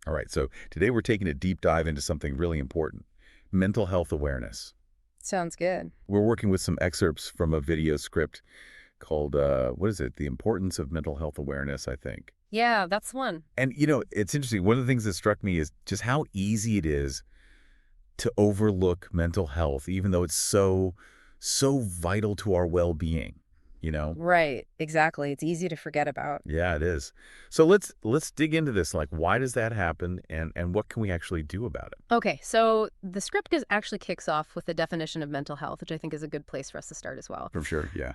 All right, so today we're taking a deep dive into something really important, mental health awareness. Sounds good. We're working with some excerpts from a video script called, what is it? The Importance of Mental Health Awareness, I think. Yeah, that's one. And, it's interesting. One of the things that struck me is just how easy it is to overlook mental health, even though it's so vital to our well-being, you know? Right, exactly. It's easy to forget about. Yeah, it is. So let's dig into this. Like, why does that happen, and what can we actually do about it? Okay, so the script actually kicks off with the definition of mental health, which I think is a good place for us to start as well. For sure, yeah.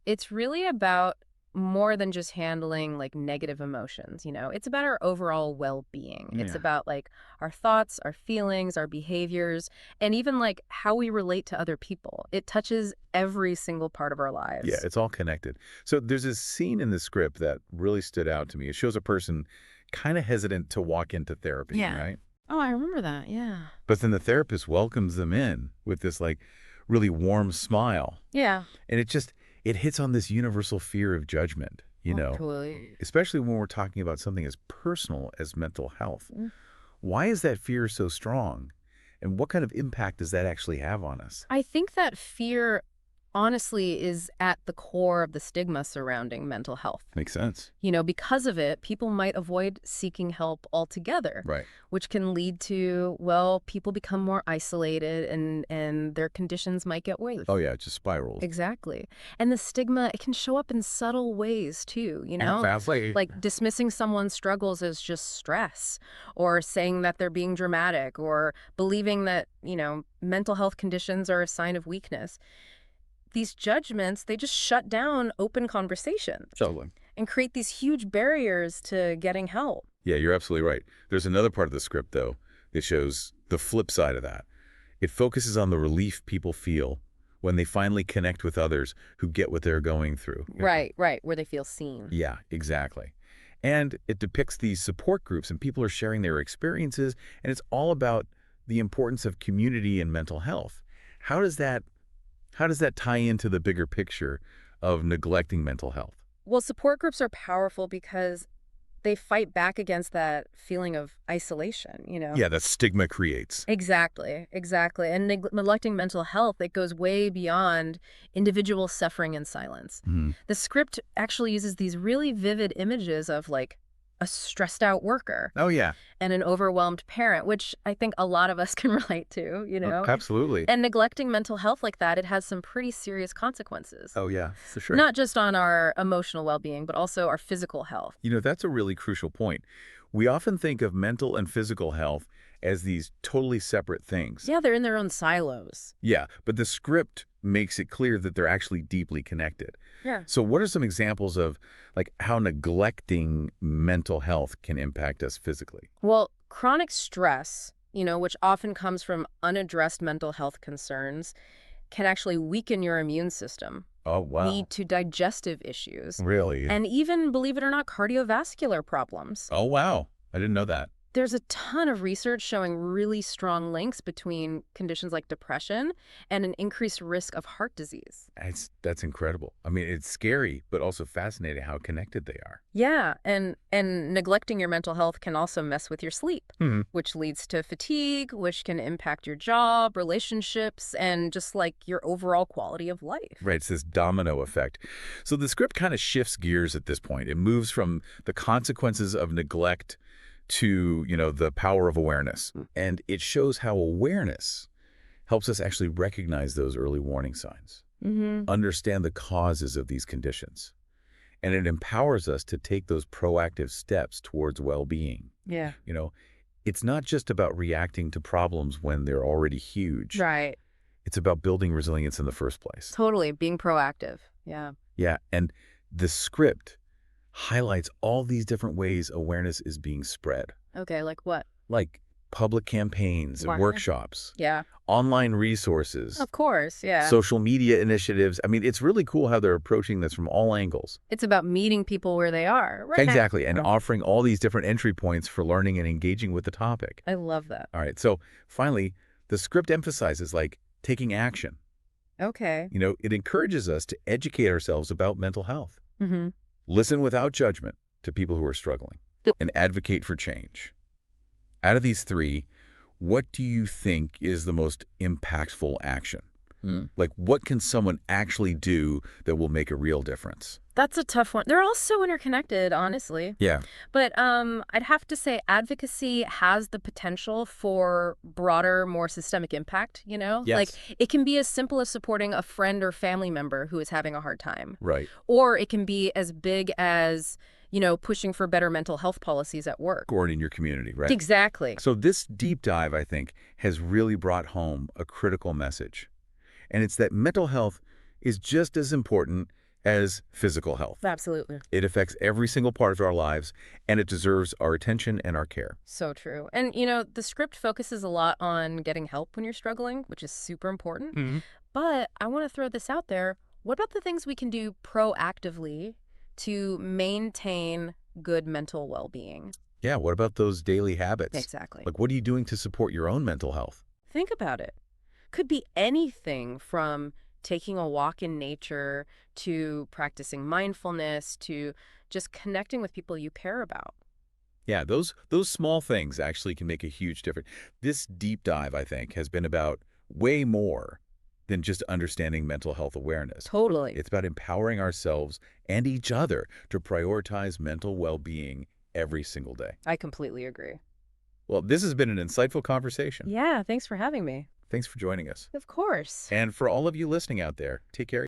It's really about more than just handling like negative emotions, It's about our overall well-being. It's Yeah. about like our thoughts, our feelings, our behaviors, and even like how we relate to other people. It touches every single part of our Yeah, lives. it's all connected. So there's this scene in the script that really stood out to me. It shows a person kind of hesitant to walk into therapy, Yeah. right? Oh, I remember that. Yeah. But then the therapist welcomes them in with this like really warm smile. Yeah. And it hits on this universal fear of judgment, Oh, totally. especially when we're talking about something as personal as mental health. Why is that fear so strong? And what kind of impact does that actually have on us? I think that fear, honestly, is at the core of the stigma surrounding mental health. Makes sense. Because of it, people might avoid seeking help altogether, Right. which can lead to, well, people become more isolated and their conditions might get worse. Oh, yeah, it just spirals. Exactly. And the stigma, it can show up in subtle ways too, Exactly. like dismissing someone's struggles as just stress, or saying that they're being dramatic, or believing that, mental health conditions are a sign of weakness. These judgments, they just shut down open conversations Totally. and create these huge barriers to getting help. Yeah, you're absolutely right. There's another part of the script, though, that shows the flip side of that. It focuses on the relief people feel when they finally connect with others who get what they're going through. Right, right, where they feel seen. Yeah, exactly. And it depicts these support groups, and people are sharing their experiences, and it's all about the importance of community and mental health. How does that how does that tie into the bigger picture of neglecting mental health? Well, support groups are powerful because they fight back against that feeling of isolation. Yeah, that stigma creates. Exactly, exactly. And neglecting mental health, it goes way beyond individual suffering in silence. Mhm. The script actually uses these really vivid images of like a stressed out worker Oh, yeah. and an overwhelmed parent, which I think a lot of us can relate to. Absolutely. And neglecting mental health like that, it has some pretty serious consequences. Oh, yeah, for sure. Not just on our emotional well-being, but also our physical health. That's a really crucial point. We often think of mental and physical health as these totally separate things. Yeah, they're in their own silos. Yeah, but the script makes it clear that they're actually deeply connected. Yeah. So what are some examples of like how neglecting mental health can impact us physically? Well, chronic stress, which often comes from unaddressed mental health concerns, can actually weaken your immune system, Oh, wow. lead to digestive issues, Really? and even, believe it or not, cardiovascular problems. Oh, wow. I didn't know that. There's a ton of research showing really strong links between conditions like depression and an increased risk of heart disease. That's incredible. I mean, it's scary, but also fascinating how connected they are. Yeah, and neglecting your mental health can also mess with your sleep, Hmm. which leads to fatigue, which can impact your job, relationships, and just like your overall quality of life. Right, it's this domino effect. So the script kind of shifts gears at this point. It moves from the consequences of neglect to, the power of awareness. And it shows how awareness helps us actually recognize those early warning signs, understand the causes of these conditions, and it empowers us to take those proactive steps towards well-being. Yeah. It's not just about reacting to problems when they're already huge. Right. It's about building resilience in the first place. Totally. Being proactive. Yeah. Yeah, and the script highlights all these different ways awareness is being spread, Okay, like what? like public campaigns and Wow. workshops, Yeah. online resources, Of course. Yeah. social media initiatives. I mean, it's really cool how they're approaching this from all angles. It's about meeting people where they are. Right. Exactly, and offering all these different entry points for learning and engaging with the topic. I love that. All right, so finally, the script emphasizes like taking action. Okay. It encourages us to educate ourselves about mental health. Mm-hmm. Listen without judgment to people who are struggling and advocate for change. Out of these three, what do you think is the most impactful action? Like, what can someone actually do that will make a real difference? That's a tough one. They're all so interconnected, honestly. Yeah. But I'd have to say advocacy has the potential for broader, more systemic impact, you know? Like, Yes. it can be as simple as supporting a friend or family member who is having a hard time. Right. Or it can be as big as, pushing for better mental health policies at work. Or in your community, right? Exactly. So this deep dive, I think, has really brought home a critical message. And it's that mental health is just as important as physical health. Absolutely. It affects every single part of our lives, and it deserves our attention and our care. So true. And, the script focuses a lot on getting help when you're struggling, which is super important. But I want to throw this out there. What about the things we can do proactively to maintain good mental well-being? Yeah, what about those daily habits? Exactly. Like, what are you doing to support your own mental health? Think about it. Could be anything from taking a walk in nature to practicing mindfulness to just connecting with people you care about. Yeah, those small things actually can make a huge difference. This deep dive, I think, has been about way more than just understanding mental health awareness. Totally. It's about empowering ourselves and each other to prioritize mental well-being every single day. I completely agree. Well, this has been an insightful conversation. Yeah, thanks for having me. Thanks for joining us. Of course. And for all of you listening out there, take care.